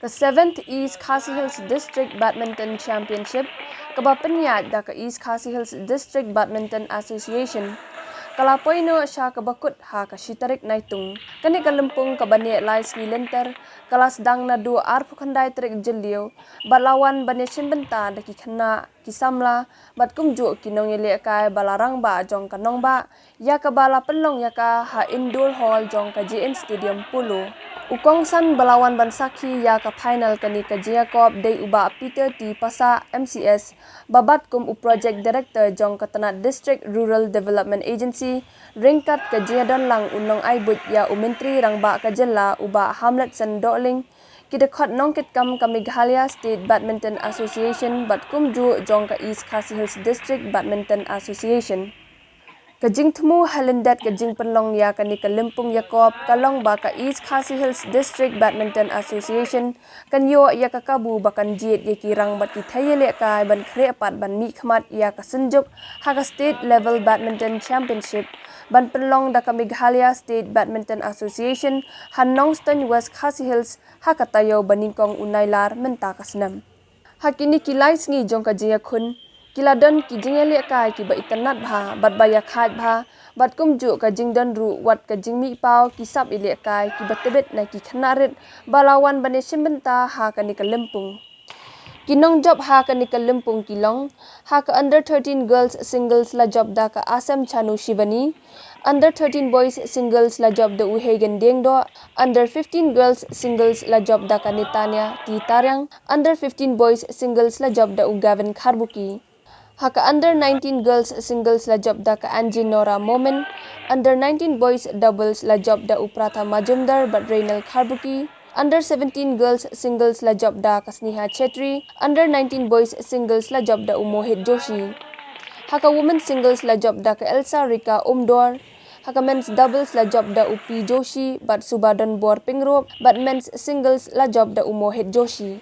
Ke 7th East Khasi Hills District Badminton Championship kabapanyat da ke East Khasi Hills District Badminton Association. Kalapoino siya kabakut ha kasitarik naitung. Kani kalempung kabani lais ni lenter kalas dang na du arpu khandai trik jelio balawan bani benta da ki khana kisamla bat kumju kinong yele kai balarang ba jong kanong ba ya ka bala penlong ya ka ha indoor hall jong ka JN Stadium Pulu. Ukong san balawan bansaki ya ka final kani ka Jacob day uba Peter T Pasa MCS babat kum u project director jong ka Tanat District Rural Development Agency ringkat ka Jadon lang unong aibut ya umentri rangba ka jela uba Hamlet san doling kidakot nongkit kam ka Meghalaya State Badminton Association bat kum ju jong ka East Khasi Hills District Badminton Association. Kajing temu halendat kajing penlong ya kani kalimpung Yakob kalong ba ka East Khasi Hills District Badminton Association kan yo ya ka kabu bakan jit ya kirang bat ki thayele kai ban khre pat ban mi khmat ya ka sunjuk ha ka state level badminton championship ban penlong da ka Meghalaya State Badminton Association han Nongston West Khasi Hills ha ka tayo baningkong unailar menta ka senam hakini kilai sngi jong ka jia khun Kiladon ki jingeli kai ki ba itanat bha bat baya khat bha bat kumju ka jingdan ru wat ka jingmi pau ki sap ile kai ki batebet na ki khanarit balawan bane simbenta ha ka ni kalempung kinong job ha ka ni kalempung kilong ha ka under 13 girls singles la job da ka Asam Chanu Shivani under 13 boys singles la job da Uhegan Dengdo under 15 girls singles la job da ka Nitania Ti Taryang under 15 boys singles la job da Gavin Kharbuki Haka under 19 girls singles la job da ka Angie Nora Momen, under 19 boys doubles la job da Upratha Majumdar but Reynal Kharbuki, under 17 girls singles la job da ka Sneha Chetri, under 19 boys singles la job da Mohit Joshi. Haka women singles la job da ka Elsa Rika Umdor, haka men's doubles la job da Upi Joshi but Subadan Bor Pingrop, but men's singles la job da Mohit Joshi.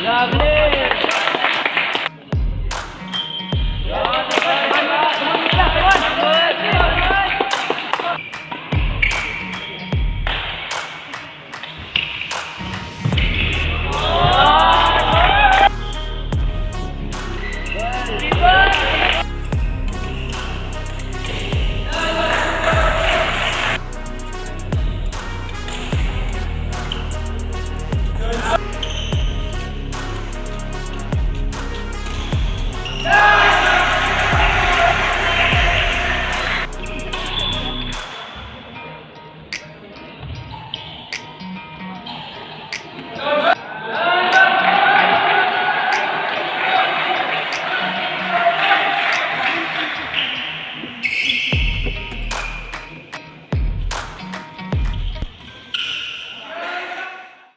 Lovely.